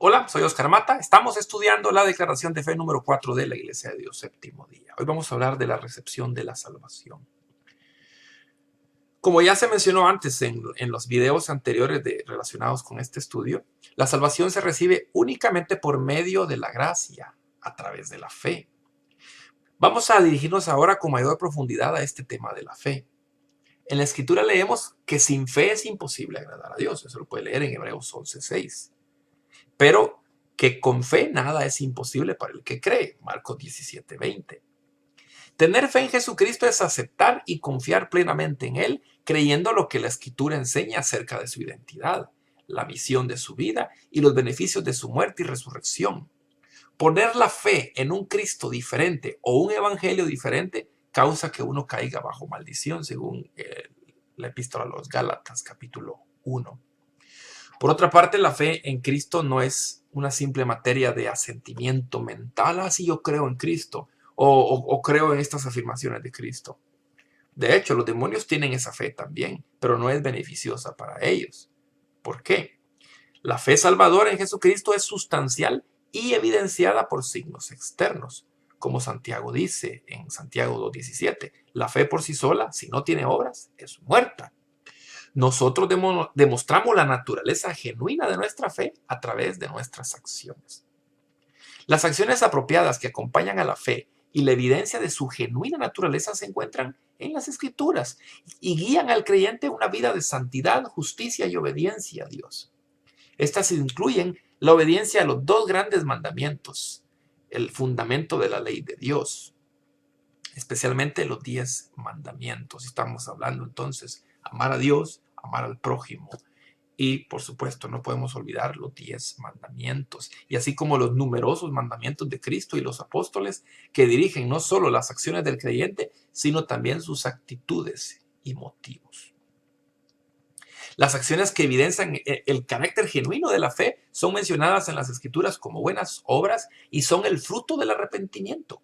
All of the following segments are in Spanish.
Hola, soy Oscar Mata. Estamos estudiando la declaración de fe número 4 de la Iglesia de Dios Séptimo Día. Hoy vamos a hablar de la recepción de la salvación. Como ya se mencionó antes en los videos anteriores relacionados con este estudio, la salvación se recibe únicamente por medio de la gracia, a través de la fe. Vamos a dirigirnos ahora con mayor profundidad a este tema de la fe. En la Escritura leemos que sin fe es imposible agradar a Dios. Eso lo puede leer en Hebreos 11:6. Pero que con fe nada es imposible para el que cree. Marcos 17:20. Tener fe en Jesucristo es aceptar y confiar plenamente en Él, creyendo lo que la Escritura enseña acerca de su identidad, la misión de su vida y los beneficios de su muerte y resurrección. Poner la fe en un Cristo diferente o un evangelio diferente causa que uno caiga bajo maldición, según la epístola a los Gálatas, capítulo 1. Por otra parte, la fe en Cristo no es una simple materia de asentimiento mental. Así yo creo en Cristo o creo en estas afirmaciones de Cristo. De hecho, los demonios tienen esa fe también, pero no es beneficiosa para ellos. ¿Por qué? La fe salvadora en Jesucristo es sustancial y evidenciada por signos externos. Como Santiago dice en Santiago 2:17, la fe por sí sola, si no tiene obras, es muerta. Nosotros demostramos la naturaleza genuina de nuestra fe a través de nuestras acciones. Las acciones apropiadas que acompañan a la fe y la evidencia de su genuina naturaleza se encuentran en las Escrituras y guían al creyente a una vida de santidad, justicia y obediencia a Dios. Estas incluyen la obediencia a los dos grandes mandamientos, el fundamento de la ley de Dios, especialmente los 10 mandamientos. Estamos hablando entonces amar a Dios, amar al prójimo. Y, por supuesto, no podemos olvidar los 10 mandamientos, y así como los numerosos mandamientos de Cristo y los apóstoles que dirigen no solo las acciones del creyente, sino también sus actitudes y motivos. Las acciones que evidencian el carácter genuino de la fe son mencionadas en las Escrituras como buenas obras y son el fruto del arrepentimiento.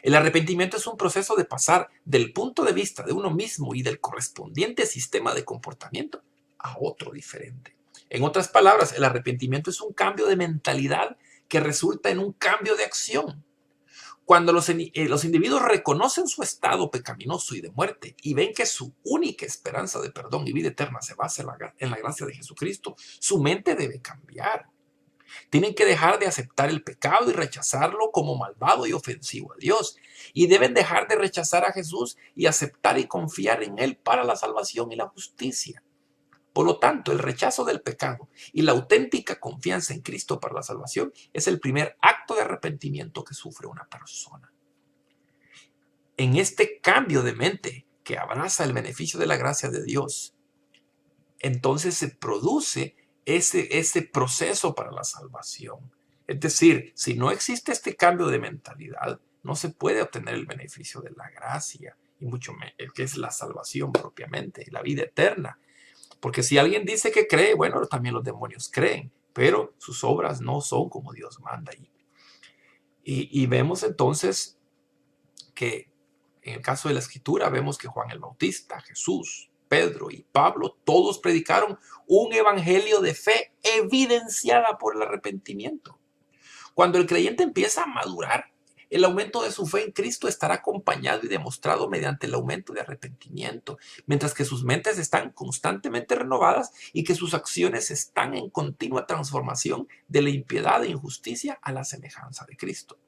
El arrepentimiento es un proceso de pasar del punto de vista de uno mismo y del correspondiente sistema de comportamiento a otro diferente. En otras palabras, el arrepentimiento es un cambio de mentalidad que resulta en un cambio de acción. Cuando los individuos reconocen su estado pecaminoso y de muerte y ven que su única esperanza de perdón y vida eterna se basa en la gracia de Jesucristo, su mente debe cambiar. Tienen que dejar de aceptar el pecado y rechazarlo como malvado y ofensivo a Dios. Y deben dejar de rechazar a Jesús y aceptar y confiar en Él para la salvación y la justicia. Por lo tanto, el rechazo del pecado y la auténtica confianza en Cristo para la salvación es el primer acto de arrepentimiento que sufre una persona. En este cambio de mente que abraza el beneficio de la gracia de Dios, entonces se produce ese proceso para la salvación. Es decir, si no existe este cambio de mentalidad, no se puede obtener el beneficio de la gracia, y mucho menos, que es la salvación propiamente, la vida eterna. Porque si alguien dice que cree, bueno, también los demonios creen, pero sus obras no son como Dios manda. Y vemos entonces que en el caso de la Escritura, vemos que Juan el Bautista, Jesús, Pedro y Pablo, todos predicaron un evangelio de fe evidenciada por el arrepentimiento. Cuando el creyente empieza a madurar, el aumento de su fe en Cristo estará acompañado y demostrado mediante el aumento de arrepentimiento, mientras que sus mentes están constantemente renovadas y que sus acciones están en continua transformación de la impiedad e injusticia a la semejanza de Cristo.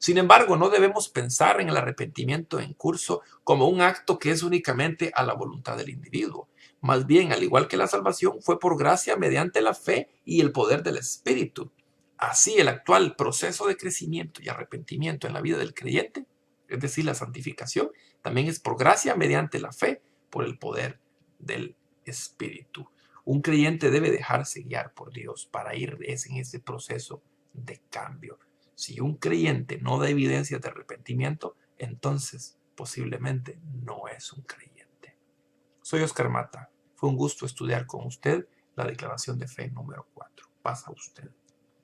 Sin embargo, no debemos pensar en el arrepentimiento en curso como un acto que es únicamente a la voluntad del individuo. Más bien, al igual que la salvación, fue por gracia mediante la fe y el poder del Espíritu. Así, el actual proceso de crecimiento y arrepentimiento en la vida del creyente, es decir, la santificación, también es por gracia mediante la fe, por el poder del Espíritu. Un creyente debe dejarse guiar por Dios para ir en ese proceso de cambio. Si un creyente no da evidencia de arrepentimiento, entonces posiblemente no es un creyente. Soy Oscar Mata. Fue un gusto estudiar con usted la declaración de fe número 4. Pasa usted.